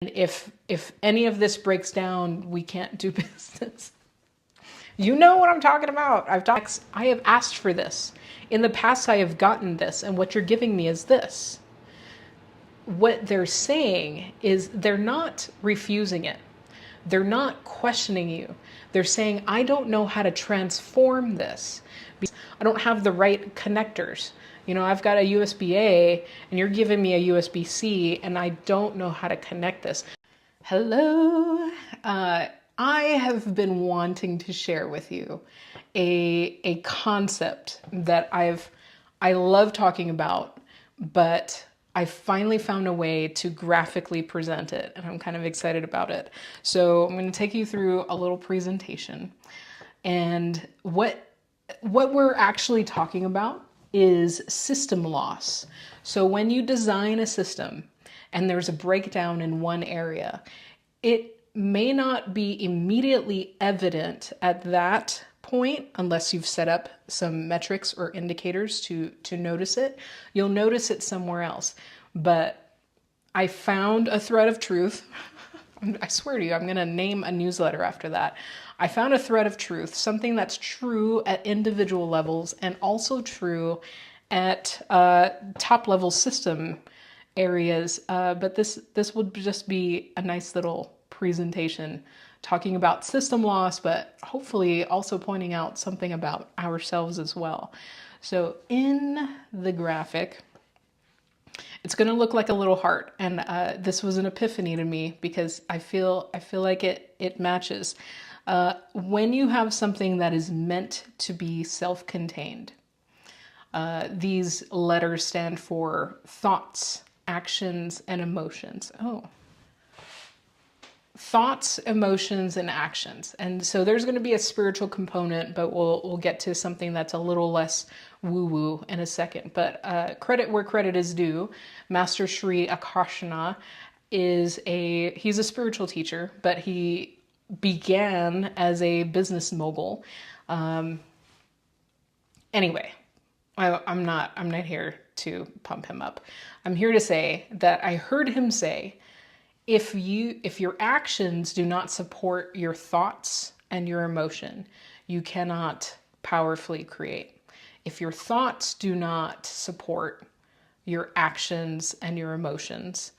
And if any of this breaks down, we can't do business. You know what I'm talking about. I have asked for this. In the past, I have gotten this, and what you're giving me is this. What they're saying is they're not refusing it. They're not questioning you. They're saying, I don't know how to transform this. I don't have the right connectors. You know, I've got a USB-A and you're giving me a USB-C and I don't know how to connect this. Hello. I have been wanting to share with you a concept that I love talking about, but I finally found a way to graphically present it, and I'm kind of excited about it. So I'm going to take you through a little presentation. And what we're actually talking about is system loss. So when you design a system and there's a breakdown in one area, it may not be immediately evident at that point unless you've set up some metrics or indicators to notice it. You'll notice it somewhere else. But I found a thread of truth. I swear to you, I'm going to name a newsletter after that. I found a thread of truth, something that's true at individual levels and also true at top level system areas. But this would just be a nice little presentation talking about system loss, but hopefully also pointing out something about ourselves as well. So in the graphic, it's going to look like a little heart, and this was an epiphany to me because I feel like it matches. When you have something that is meant to be self-contained, these letters stand for thoughts, actions, and emotions. Thoughts, emotions, and actions. And so there's going to be a spiritual component, but we'll get to something that's a little less woo-woo in a second. But credit where credit is due. Master Sri Akarshana he's a spiritual teacher, but he began as a business mogul. Anyway, I'm not here to pump him up. I'm here to say that I heard him say, if your actions do not support your thoughts and your emotion, you cannot powerfully create. If your thoughts do not support your actions and your emotions,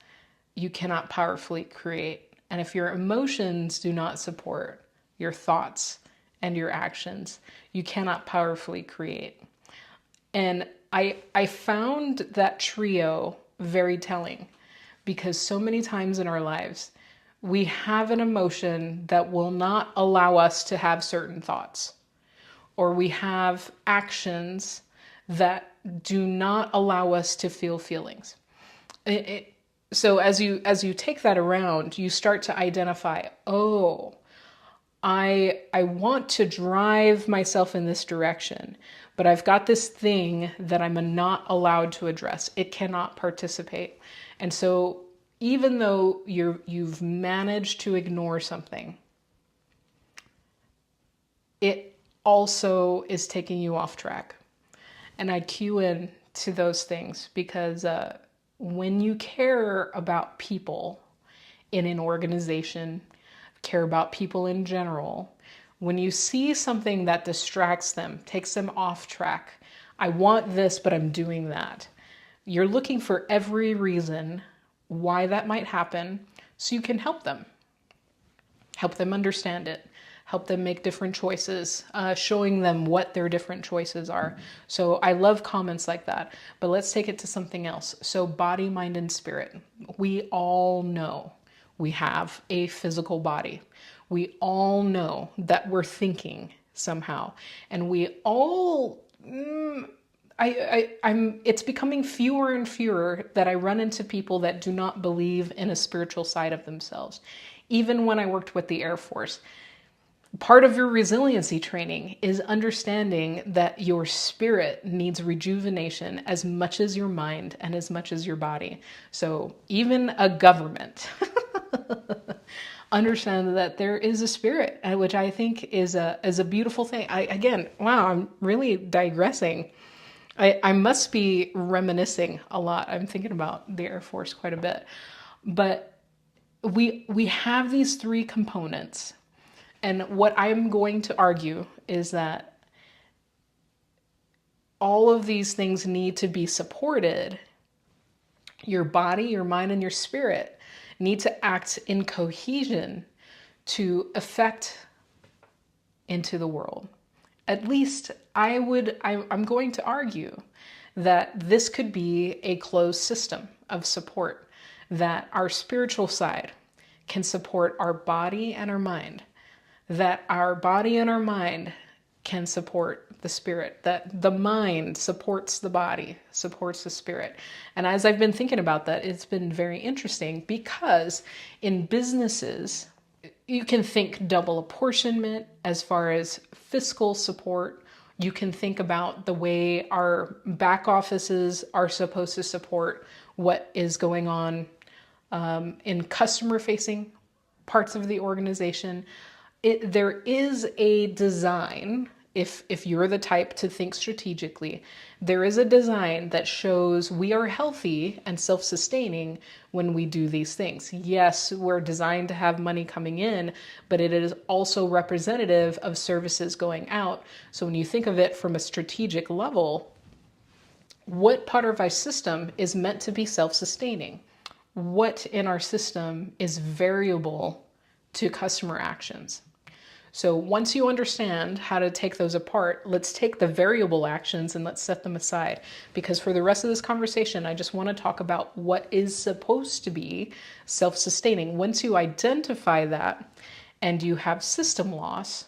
you cannot powerfully create. And if your emotions do not support your thoughts and your actions, you cannot powerfully create. And I found that trio very telling, because so many times in our lives, we have an emotion that will not allow us to have certain thoughts, or we have actions that do not allow us to feel feelings. So as you take that around, you start to identify, oh, I want to drive myself in this direction, but I've got this thing that I'm not allowed to address. It cannot participate. And so even though you've managed to ignore something, it also is taking you off track. And I cue in to those things because when you care about people in an organization, care about people in general, when you see something that distracts them, takes them off track, I want this, but I'm doing that. You're looking for every reason why that might happen so you can help them understand it, help them make different choices, showing them what their different choices are. So I love comments like that, but let's take it to something else. So body, mind, and spirit. We all know we have a physical body. We all know that we're thinking somehow, and we all, it's becoming fewer and fewer that I run into people that do not believe in a spiritual side of themselves. Even when I worked with the Air Force, part of your resiliency training is understanding that your spirit needs rejuvenation as much as your mind and as much as your body. So even a government understand that there is a spirit, which I think is a beautiful thing. Wow, I'm really digressing. I must be reminiscing a lot. I'm thinking about the Air Force quite a bit. But we have these three components. And what I'm going to argue is that all of these things need to be supported. Your body, your mind, and your spirit need to act in cohesion to affect into the world. At least I'm going to argue that this could be a closed system of support, that our spiritual side can support our body and our mind, that our body and our mind can support the spirit, that the mind supports the body, supports the spirit. And as I've been thinking about that, it's been very interesting because in businesses, you can think double apportionment as far as fiscal support. You can think about the way our back offices are supposed to support what is going on in customer facing parts of the organization. There is a design, if you're the type to think strategically, there is a design that shows we are healthy and self-sustaining when we do these things. Yes, we're designed to have money coming in, but it is also representative of services going out. So when you think of it from a strategic level, what part of our system is meant to be self-sustaining? What in our system is variable to customer actions? So once you understand how to take those apart, let's take the variable actions and let's set them aside. Because for the rest of this conversation, I just want to talk about what is supposed to be self-sustaining. Once you identify that and you have system loss,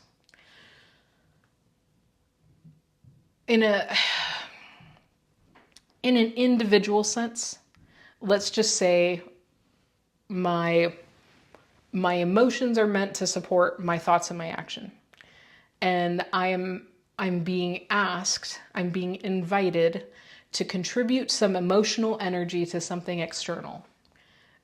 in an individual sense, let's just say my emotions are meant to support my thoughts and my action. And I'm being asked, I'm being invited to contribute some emotional energy to something external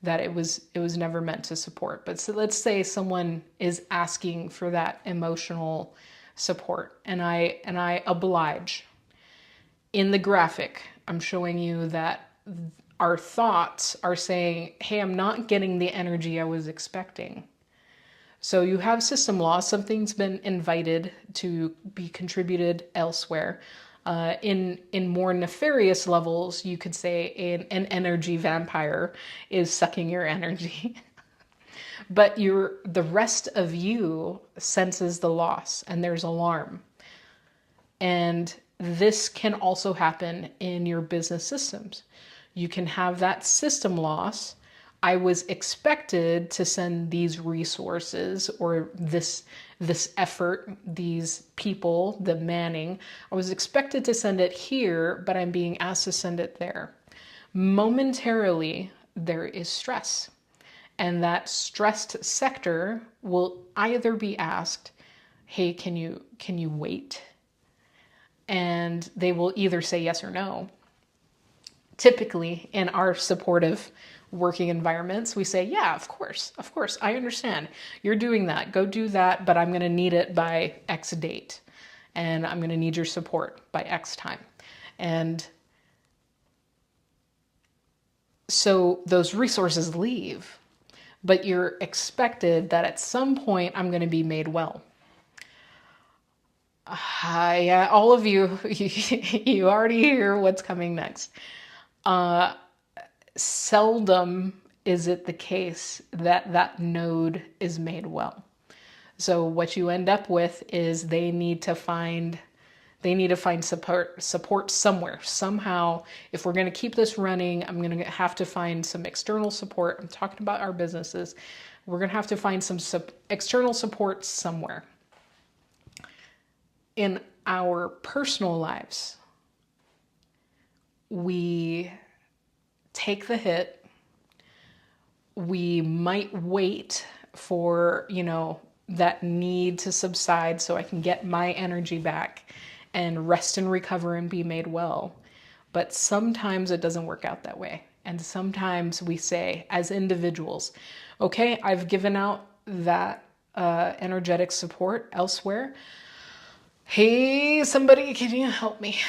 that it was never meant to support. But so let's say someone is asking for that emotional support and I oblige. In the graphic, I'm showing you that our thoughts are saying, hey, I'm not getting the energy I was expecting. So you have system loss. Something's been invited to be contributed elsewhere. In more nefarious levels, you could say an energy vampire is sucking your energy. But the rest of you senses the loss and there's alarm. And this can also happen in your business systems. You can have that system loss. I was expected to send these resources or this effort, these people, the manning. I was expected to send it here, but I'm being asked to send it there. Momentarily, there is stress. And that stressed sector will either be asked, hey, can you wait? And they will either say yes or no. Typically, in our supportive working environments, we say, yeah, of course, I understand. You're doing that. Go do that, but I'm going to need it by X date. And I'm going to need your support by X time. And so those resources leave, but you're expected that at some point I'm going to be made well. Yeah, all of you, you already hear what's coming next. Seldom is it the case that that node is made well. So what you end up with is they need to find support somewhere. Somehow, if we're going to keep this running, I'm going to have to find some external support. I'm talking about our businesses. We're going to have to find some external support somewhere. In our personal lives, we take the hit. We might wait for, that need to subside so I can get my energy back and rest and recover and be made well. But sometimes it doesn't work out that way. And sometimes we say, as individuals, okay, I've given out that energetic support elsewhere. Hey, somebody, can you help me?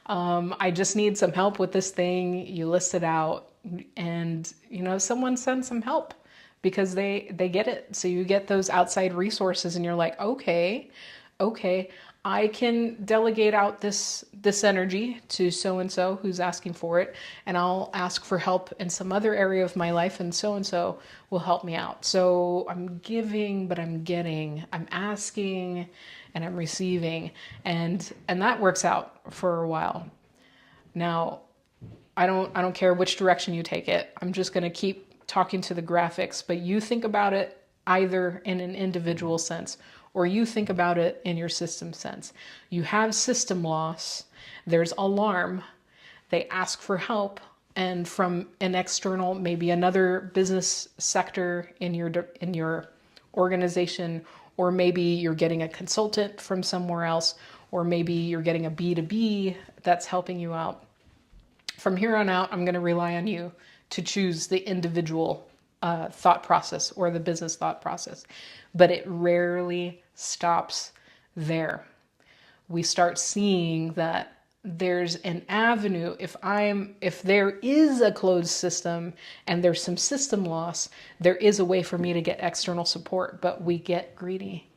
I just need some help with this thing. You list it out. and someone sends some help because they get it. So you get those outside resources and you're like, okay, I can delegate out this energy to so and so who's asking for it, and I'll ask for help in some other area of my life, and so will help me out. So I'm giving, but I'm getting, I'm asking, and I'm receiving, and that works out for a while. Now, I don't care which direction you take it. I'm just going to keep talking to the graphics, but you think about it either in an individual sense or you think about it in your system sense. You have system loss, there's alarm, they ask for help, and from an external, maybe another business sector in your organization, or maybe you're getting a consultant from somewhere else, or maybe you're getting a B2B that's helping you out. From here on out, I'm going to rely on you to choose the individual thought process or the business thought process. But it rarely stops there. We start seeing that there's an avenue. If there is a closed system and there's some system loss, there is a way for me to get external support, but we get greedy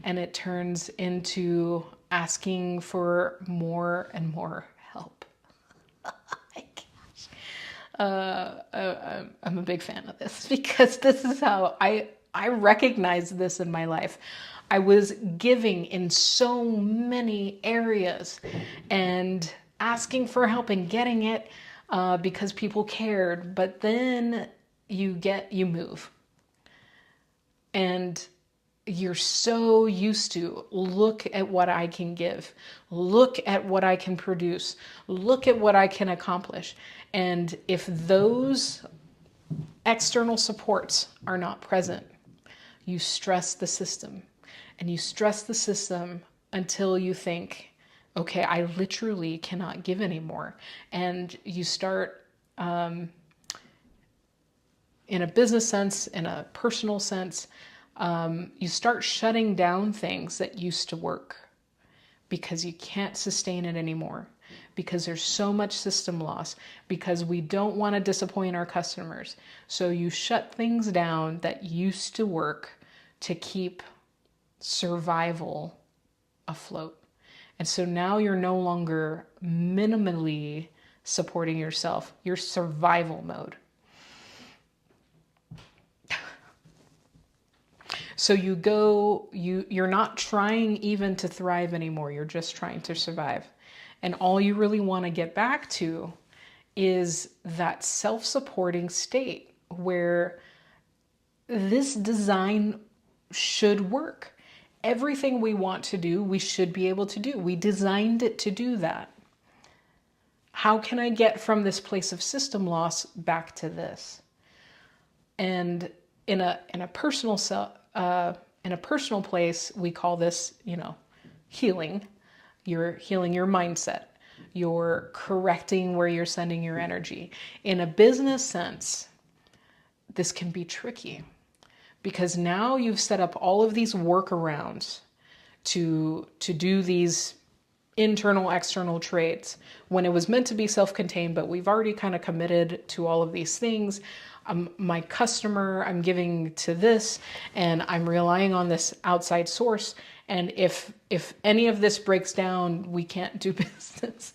and it turns into asking for more and more help. I'm a big fan of this because this is how I recognize this in my life. I was giving in so many areas and asking for help and getting it because people cared. But then you move and you're so used to look at what I can give, look at what I can produce, look at what I can accomplish. And if those external supports are not present, you stress the system. And you stress the system until you think, okay, I literally cannot give anymore. And you start, in a business sense, in a personal sense, you start shutting down things that used to work because you can't sustain it anymore, because there's so much system loss, because we don't want to disappoint our customers. So you shut things down that used to work to keep survival afloat. And so now you're no longer minimally supporting yourself, you're survival mode. So you're not trying even to thrive anymore. You're just trying to survive. And all you really want to get back to is that self-supporting state where this design should work. Everything we want to do, we should be able to do. We designed it to do that. How can I get from this place of system loss back to this? And in a personal place, we call this, healing. You're healing your mindset. You're correcting where you're sending your energy. In a business sense, this can be tricky because now you've set up all of these workarounds to do these internal, external trades when it was meant to be self-contained, but we've already kind of committed to all of these things. My customer, I'm giving to this, and I'm relying on this outside source. And if any of this breaks down, we can't do business.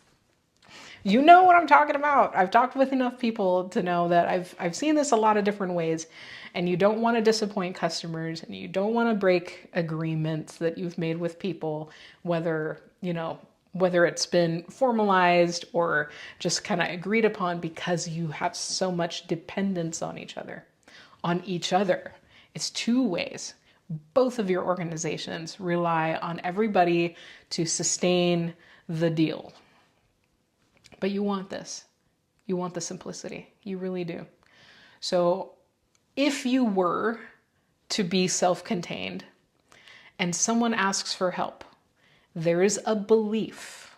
You know what I'm talking about. I've talked with enough people to know that I've seen this a lot of different ways, and you don't want to disappoint customers, and you don't want to break agreements that you've made with people, whether it's been formalized or just kind of agreed upon, because you have so much dependence on each other. It's two ways. Both of your organizations rely on everybody to sustain the deal. But you want this. You want the simplicity. You really do. So if you were to be self-contained and someone asks for help, there is a belief.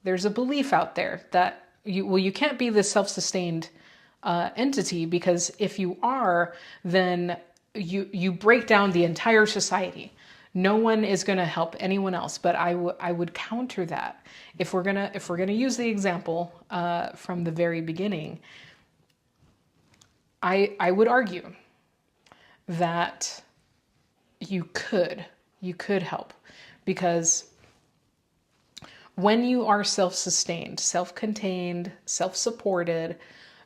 There's a belief out there that you can't be this self-sustained entity, because if you are, then you break down the entire society. No one is going to help anyone else. But I would counter that. If we're gonna use the example from the very beginning, I would argue that you could help, because when you are self-sustained, self-contained, self-supported,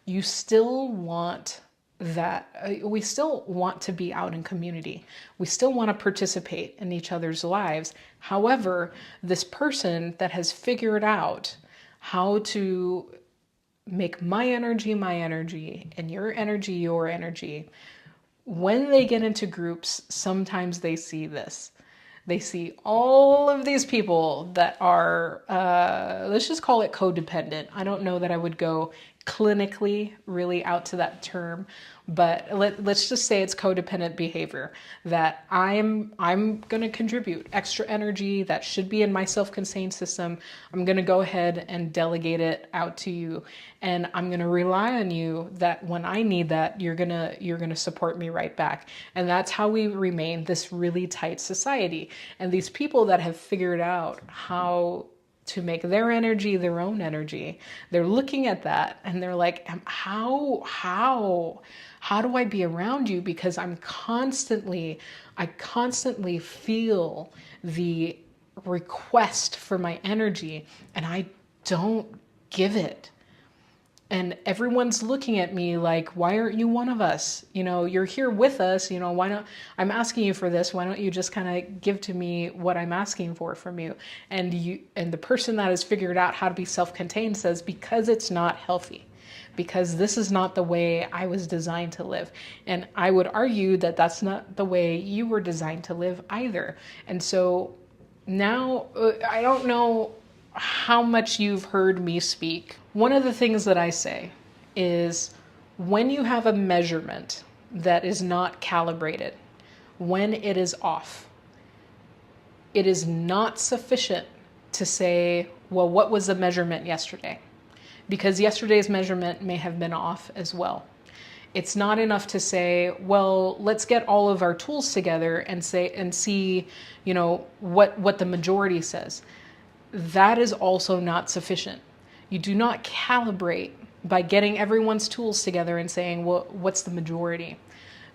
you still want that we still want to be out in community. We still want to participate in each other's lives. However, this person that has figured out how to make my energy, and your energy, when they get into groups, sometimes they see this. They see all of these people that are, let's just call it codependent. I don't know that I would go clinically really out to that term, but let's just say it's codependent behavior, that I'm going to contribute extra energy that should be in my self-contained system. I'm going to go ahead and delegate it out to you, and I'm going to rely on you that when I need that, you're going to support me right back. And that's how we remain this really tight society. And these people that have figured out how to make their energy their own energy, they're looking at that and they're like, how do I be around you? Because I constantly feel the request for my energy and I don't give it. And everyone's looking at me like, why aren't you one of us? You know, you're here with us. You know, why not? I'm asking you for this. Why don't you just kind of give to me what I'm asking for from you? And the person that has figured out how to be self-contained says, because it's not healthy, because this is not the way I was designed to live. And I would argue that that's not the way you were designed to live either. And so now I don't know how much you've heard me speak. One of the things that I say is, when you have a measurement that is not calibrated, when it is off, it is not sufficient to say, well, what was the measurement yesterday? Because yesterday's measurement may have been off as well. It's not enough to say, well, let's get all of our tools together and see, you know, what the majority says. That is also not sufficient. You do not calibrate by getting everyone's tools together and saying, well, what's the majority?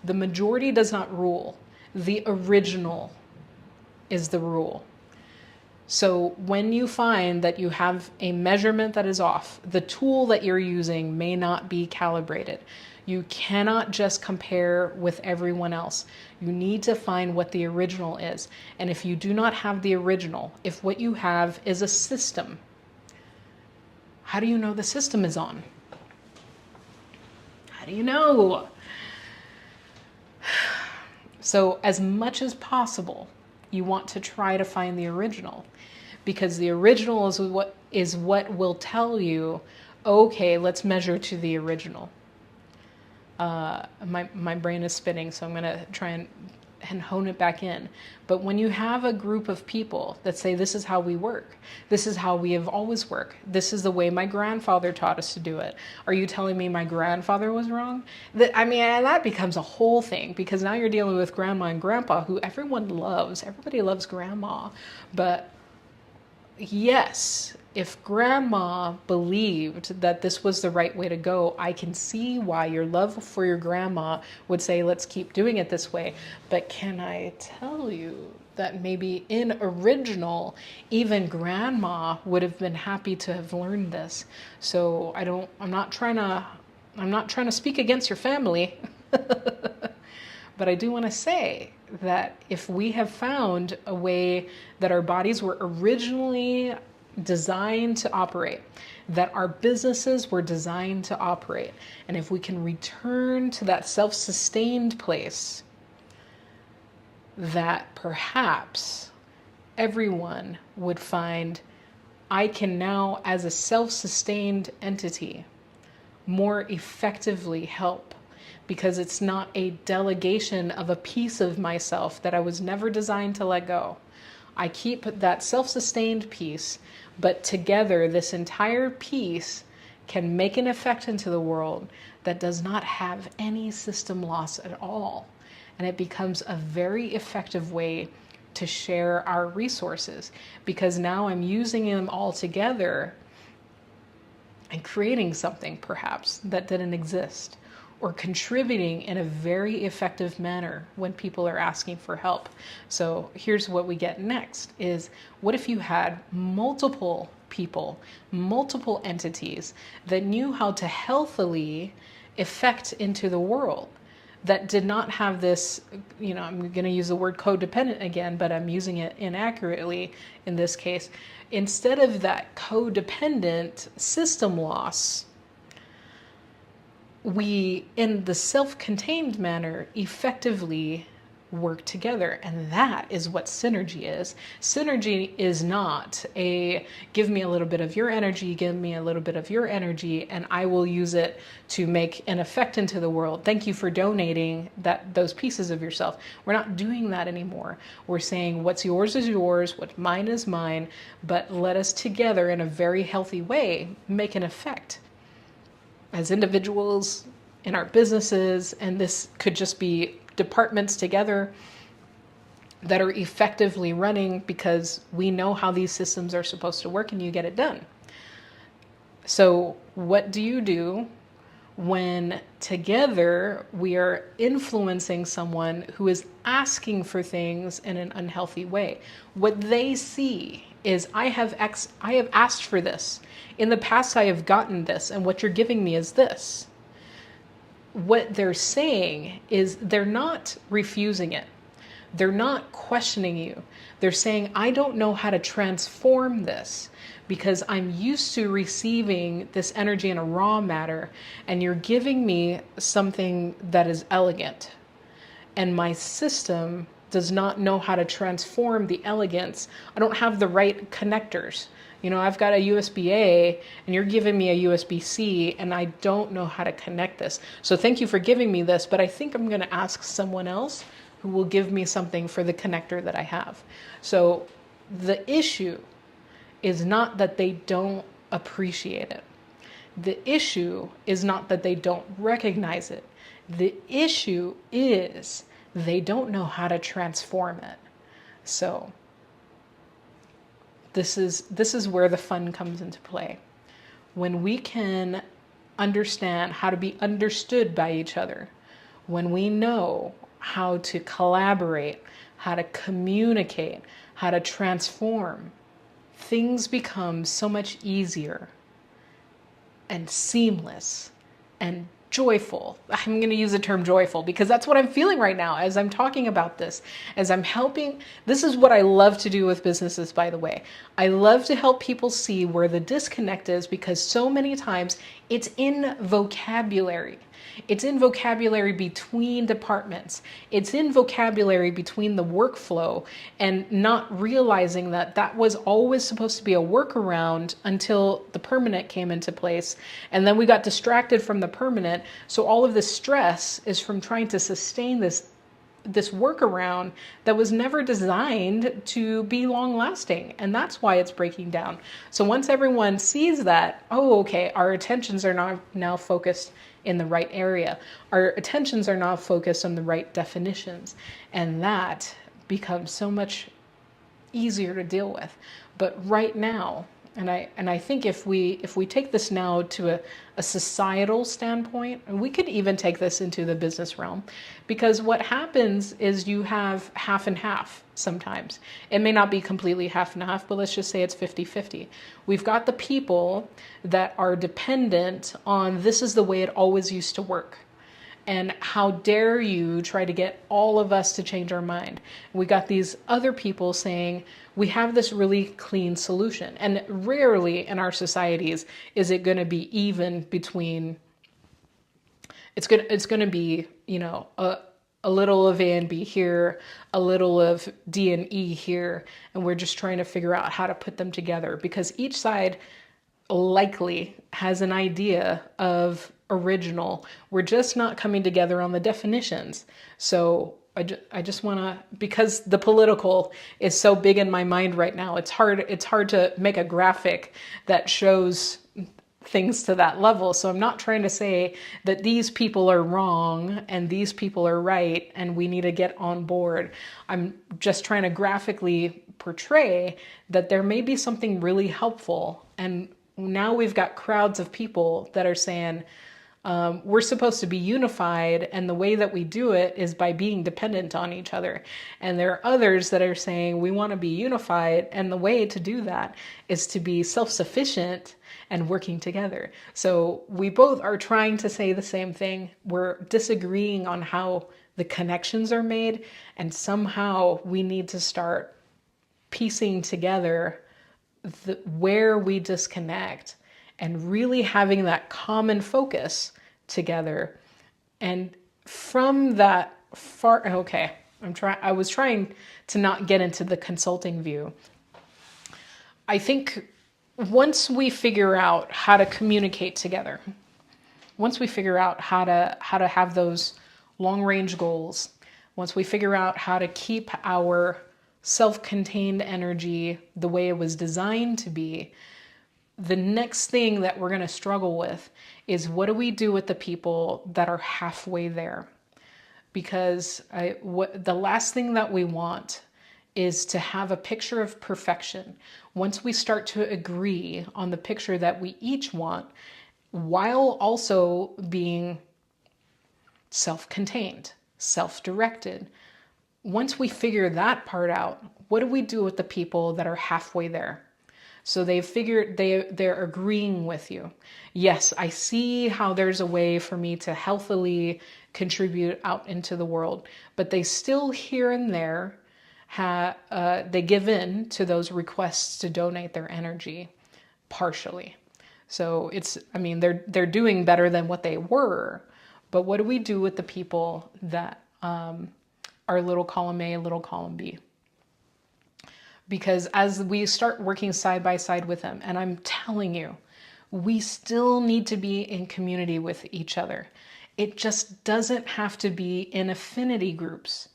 The majority does not rule. The original is the rule. So when you find that you have a measurement that is off, the tool that you're using may not be calibrated. You cannot just compare with everyone else. You need to find what the original is. And if you do not have the original, if what you have is a system, how do you know the system is on? How do you know? So as much as possible, you want to try to find the original, because the original is what will tell you, okay, let's measure to the original. My brain is spinning, so I'm going to try and hone it back in. But when you have a group of people that say, this is how we work, this is how we have always worked, this is the way my grandfather taught us to do it, are you telling me my grandfather was wrong? That becomes a whole thing, because now you're dealing with grandma and grandpa, who everyone loves. Everybody loves grandma. But yes, if grandma believed that this was the right way to go, I can see why your love for your grandma would say, let's keep doing it this way. But can I tell you that maybe in original, even grandma would have been happy to have learned this. So I'm not trying to speak against your family, but I do want to say that if we have found a way that our bodies were originally designed to operate, that our businesses were designed to operate, and if we can return to that self-sustained place, that perhaps everyone would find, I can now, as a self-sustained entity, more effectively help, because it's not a delegation of a piece of myself that I was never designed to let go. I keep that self-sustained piece, but together this entire piece can make an effect into the world that does not have any system loss at all. And it becomes a very effective way to share our resources, because now I'm using them all together and creating something perhaps that didn't exist, or contributing in a very effective manner when people are asking for help. So here's what we get next is, what if you had multiple people, multiple entities that knew how to healthily effect into the world, that did not have this, I'm going to use the word codependent again, but I'm using it inaccurately in this case. Instead of that codependent system loss, we, in the self-contained manner, effectively work together. And that is what synergy is. Synergy is not a give me a little bit of your energy, give me a little bit of your energy, and I will use it to make an effect into the world. Thank you for donating those pieces of yourself. We're not doing that anymore. We're saying what's yours is yours, what's mine is mine, but let us together in a very healthy way make an effect as individuals, in our businesses, and this could just be departments together that are effectively running because we know how these systems are supposed to work and you get it done. So what do you do when together we are influencing someone who is asking for things in an unhealthy way? What they see is, I have asked for this. In the past, I have gotten this, and what you're giving me is this. What they're saying is they're not refusing it. They're not questioning you. They're saying, I don't know how to transform this because I'm used to receiving this energy in a raw matter, and you're giving me something that is elegant. And my system does not know how to transform the elegance. I don't have the right connectors. I've got a USB-A and you're giving me a USB-C, and I don't know how to connect this. So thank you for giving me this, but I think I'm going to ask someone else who will give me something for the connector that I have. So the issue is not that they don't appreciate it. The issue is not that they don't recognize it. The issue is they don't know how to transform it. So this is where the fun comes into play. When we can understand how to be understood by each other, when we know how to collaborate, how to communicate, how to transform, things become so much easier and seamless and joyful. I'm going to use the term joyful because that's what I'm feeling right now as I'm talking about this, as I'm helping. This is what I love to do with businesses, by the way. I love to help people see where the disconnect is, because so many times it's in vocabulary. It's in vocabulary between departments. It's in vocabulary between the workflow, and not realizing that was always supposed to be a workaround until the permanent came into place. And then we got distracted from the permanent. So all of this stress is from trying to sustain this workaround that was never designed to be long lasting. And that's why it's breaking down. So once everyone sees that, oh, okay, our attentions are now focused in the right area. Our attentions are now focused on the right definitions. And that becomes so much easier to deal with. But right now, and I think if we take this now to a societal standpoint, and we could even take this into the business realm, because what happens is you have half and half sometimes. It may not be completely half and half, but let's just say it's 50-50. We've got the people that are dependent on, this is the way it always used to work. And how dare you try to get all of us to change our mind? We got these other people saying, we have this really clean solution. And rarely in our societies is it going to be even between, it's going to be, a little of A and B here, a little of D and E here. And we're just trying to figure out how to put them together, because each side likely has an idea of original. We're just not coming together on the definitions. So I just want to, because the political is so big in my mind right now, it's hard to make a graphic that shows things to that level. So I'm not trying to say that these people are wrong and these people are right and we need to get on board. I'm just trying to graphically portray that there may be something really helpful. And now we've got crowds of people that are saying, We're supposed to be unified, and the way that we do it is by being dependent on each other. And there are others that are saying we want to be unified, and the way to do that is to be self-sufficient and working together. So we both are trying to say the same thing. We're disagreeing on how the connections are made, and somehow we need to start piecing together where we disconnect and really having that common focus together. And from that I was trying to not get into the consulting view. I think once we figure out how to communicate together, once we figure out how to have those long range goals, once we figure out how to keep our self-contained energy the way it was designed to be, the next thing that we're going to struggle with is what do we do with the people that are halfway there? Because the last thing that we want is to have a picture of perfection. Once we start to agree on the picture that we each want, while also being self-contained, self-directed, once we figure that part out, what do we do with the people that are halfway there? So they're agreeing with you. Yes, I see how there's a way for me to healthily contribute out into the world, but they still here and there they give in to those requests to donate their energy partially. So they're doing better than what they were, but what do we do with the people that are little column A, little column B? Because as we start working side by side with them, and I'm telling you, we still need to be in community with each other. It just doesn't have to be in affinity groups.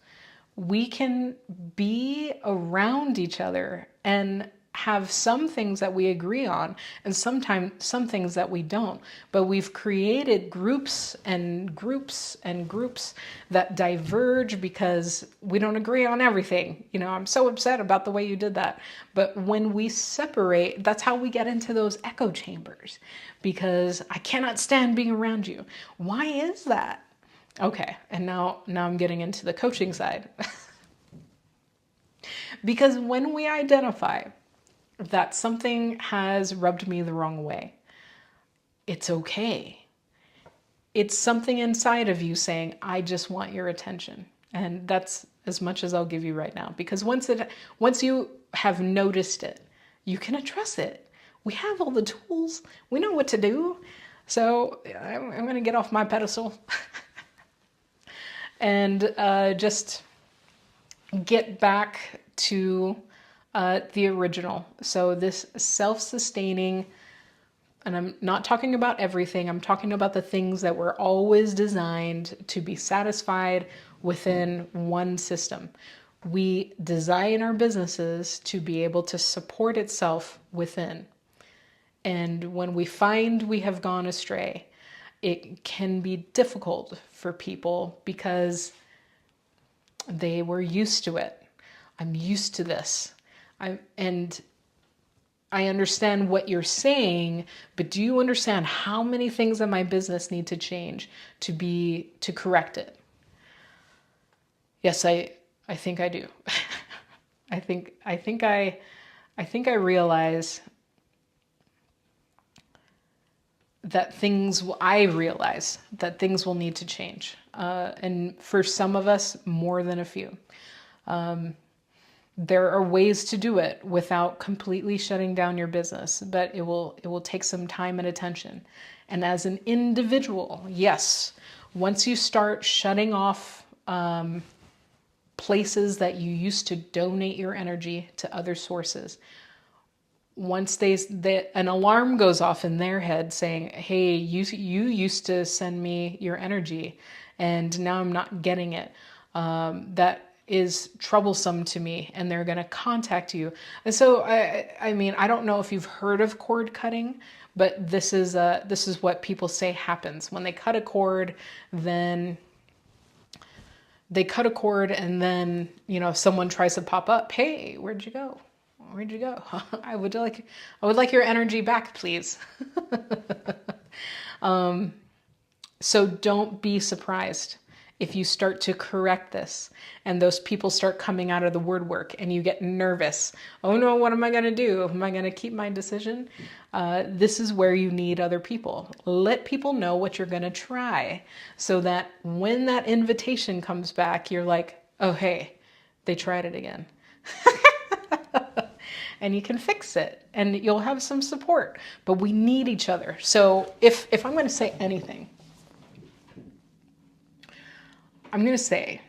We can be around each other and have some things that we agree on and sometimes some things that we don't. But we've created groups and groups and groups that diverge because we don't agree on everything. I'm so upset about the way you did that. But when we separate, that's how we get into those echo chambers, because I cannot stand being around you. Why is that? Okay, and now I'm getting into the coaching side. Because when we identify that something has rubbed me the wrong way, it's okay. It's something inside of you saying, I just want your attention. And that's as much as I'll give you right now. Because once you have noticed it, you can address it. We have all the tools. We know what to do. So I'm going to get off my pedestal and just get back to the original. So this self-sustaining, and I'm not talking about everything, I'm talking about the things that were always designed to be satisfied within one system. We design our businesses to be able to support itself within. And when we find we have gone astray, it can be difficult for people because they were used to it. I'm used to this. And I understand what you're saying, but do you understand how many things in my business need to change to correct it? Yes, I think I do. I think I realize that things will need to change. And for some of us, more than a few. There are ways to do it without completely shutting down your business, but it will take some time and attention. And as an individual, yes, once you start shutting off places that you used to donate your energy to other sources, once an alarm goes off in their head saying, hey, you used to send me your energy and now I'm not getting it, that is troublesome to me, and they're going to contact you. And so, I don't know if you've heard of cord cutting, but this is what people say happens. When they cut a cord, then they cut a cord and then, someone tries to pop up. Hey, where'd you go? Where'd you go? I would like your energy back, please. So don't be surprised if you start to correct this and those people start coming out of the woodwork and you get nervous. Oh no, what am I going to do? Am I going to keep my decision? This is where you need other people. Let people know what you're going to try so that when that invitation comes back, you're like, oh, hey, they tried it again. And you can fix it and you'll have some support, but we need each other. So if I'm going to say anything, I'm going to say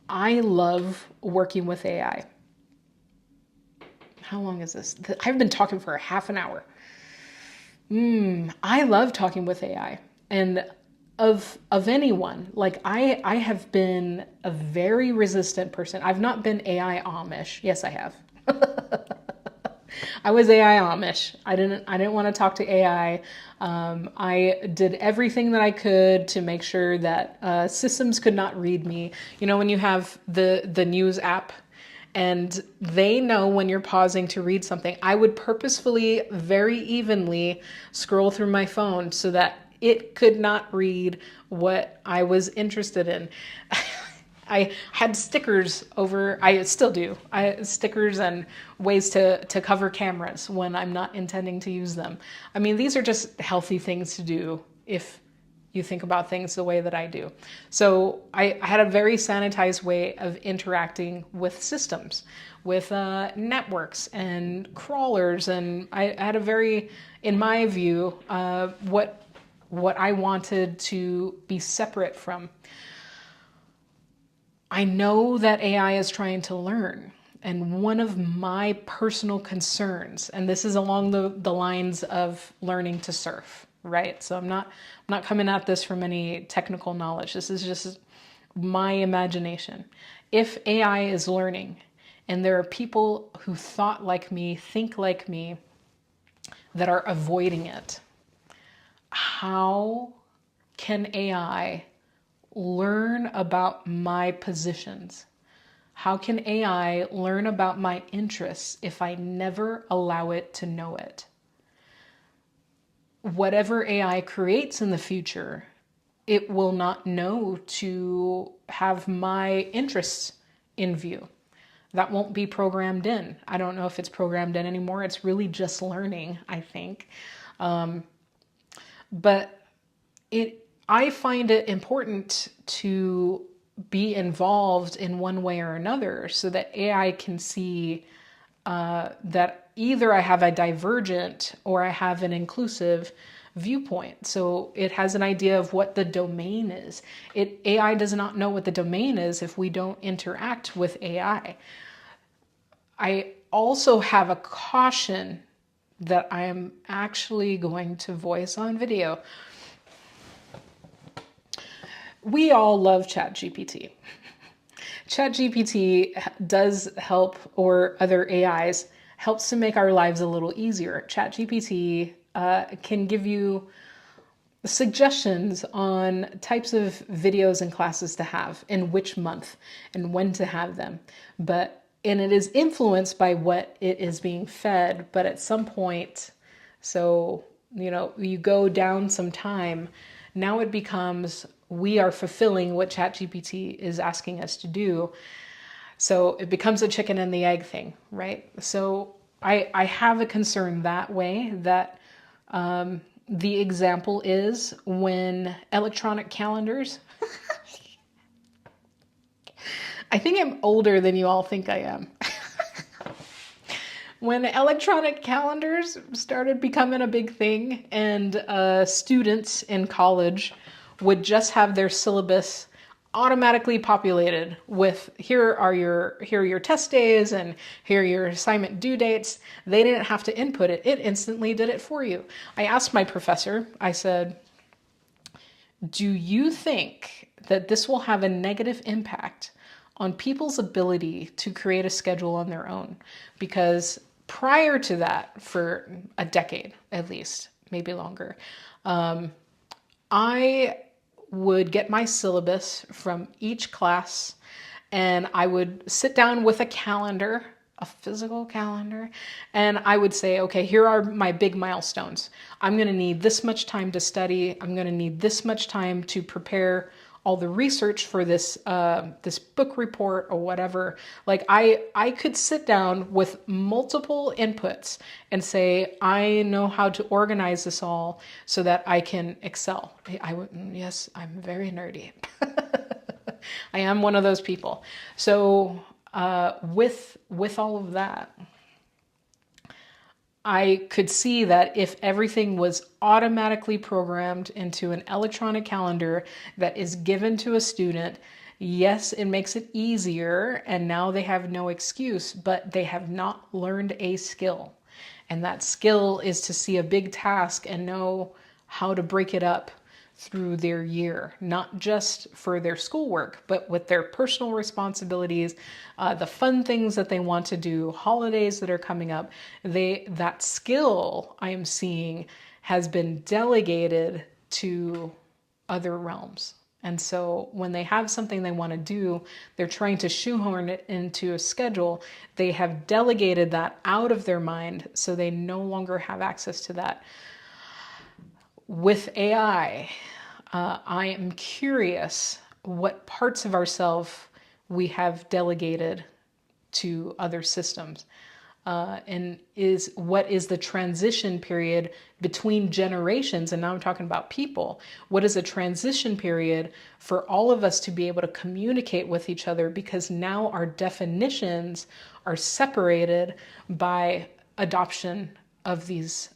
I love working with AI. How long is this? I've been talking for a half an hour. I love talking with AI. And of anyone, like I have been a very resistant person. I've not been AI Amish. Yes, I have. I was AI Amish. I didn't want to talk to AI. I did everything that I could to make sure that systems could not read me. You know, when you have the news app and they know when you're pausing to read something, I would purposefully, very evenly scroll through my phone so that it could not read what I was interested in. I had stickers over, I still do, stickers and ways to cover cameras when I'm not intending to use them. I mean, these are just healthy things to do if you think about things the way that I do. So I had a very sanitized way of interacting with systems, with networks and crawlers. And I had a very, in my view, what I wanted to be separate from. I know that AI is trying to learn. And one of my personal concerns, and this is along the lines of learning to surf, right? So I'm not coming at this from any technical knowledge. This is just my imagination. If AI is learning and there are people who thought like me, think like me, that are avoiding it, how can AI learn about my positions? How can AI learn about my interests if I never allow it to know it? Whatever AI creates in the future, it will not know to have my interests in view. That won't be programmed in. I don't know if it's programmed in anymore. It's really just learning, I think. But I find it important to be involved in one way or another so that AI can see that either I have a divergent or I have an inclusive viewpoint. So it has an idea of what the domain is. AI does not know what the domain is if we don't interact with AI. I also have a caution that I am actually going to voice on video. We all love ChatGPT. ChatGPT does help, or other AIs, helps to make our lives a little easier. ChatGPT can give you suggestions on types of videos and classes to have, in which month, and when to have them. And it is influenced by what it is being fed, but at some point, so, you go down some time, now it becomes, we are fulfilling what ChatGPT is asking us to do. So it becomes a chicken and the egg thing, right? So I have a concern that way, that the example is when electronic calendars, I think I'm older than you all think I am. When electronic calendars started becoming a big thing and students in college would just have their syllabus automatically populated with here are your test days and here are your assignment due dates. They didn't have to input it. It instantly did it for you. I asked my professor, I said, do you think that this will have a negative impact on people's ability to create a schedule on their own? Because prior to that, for a decade at least, maybe longer, I would get my syllabus from each class and I would sit down with a calendar a physical calendar. And I would say, okay, here are my big milestones. I'm going to need this much time to study. I'm going to need this much time to prepare all the research for this this book report or whatever. Like I could sit down with multiple inputs and say, I know how to organize this all so that I can excel. Yes, I'm very nerdy. I am one of those people. So with all of that, I could see that if everything was automatically programmed into an electronic calendar that is given to a student, yes, it makes it easier, and now they have no excuse, but they have not learned a skill. And that skill is to see a big task and know how to break it up through their year, not just for their schoolwork, but with their personal responsibilities, the fun things that they want to do, holidays that are coming up. That skill I am seeing has been delegated to other realms. And so when they have something they want to do, they're trying to shoehorn it into a schedule. They have delegated that out of their mind, so they no longer have access to that. With AI, I am curious what parts of ourselves we have delegated to other systems. And what is the transition period between generations? And now I'm talking about people. What is a transition period for all of us to be able to communicate with each other? Because now our definitions are separated by adoption of these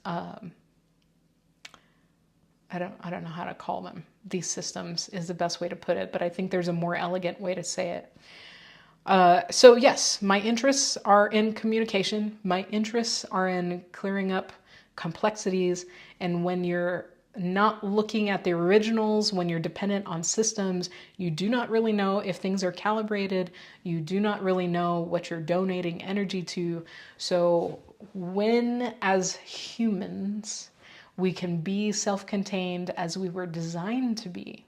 I don't know how to call them. These systems is the best way to put it, but I think there's a more elegant way to say it. So yes, my interests are in communication. My interests are in clearing up complexities. And when you're not looking at the originals, when you're dependent on systems, you do not really know if things are calibrated. You do not really know what you're donating energy to. So when, as humans, we can be self-contained as we were designed to be,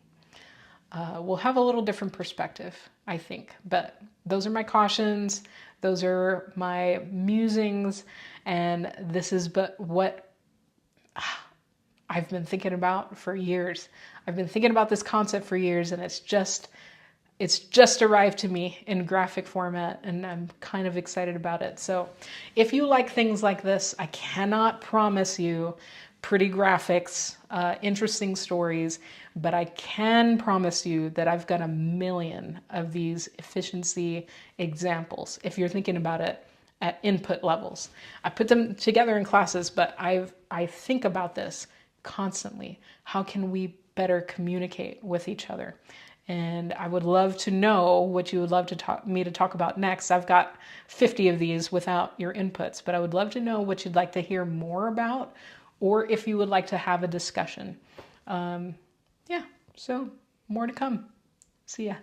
we'll have a little different perspective, I think. But those are my cautions. Those are my musings. And this is what I've been thinking about for years. I've been thinking about this concept for years, and it's just arrived to me in graphic format, and I'm kind of excited about it. So if you like things like this, I cannot promise you pretty graphics, interesting stories, but I can promise you that I've got a million of these efficiency examples if you're thinking about it at input levels. I put them together in classes, but I think about this constantly. How can we better communicate with each other? And I would love to know what you would love to me to talk about next. I've got 50 of these without your inputs, but I would love to know what you'd like to hear more about, or if you would like to have a discussion. Yeah, so more to come. See ya.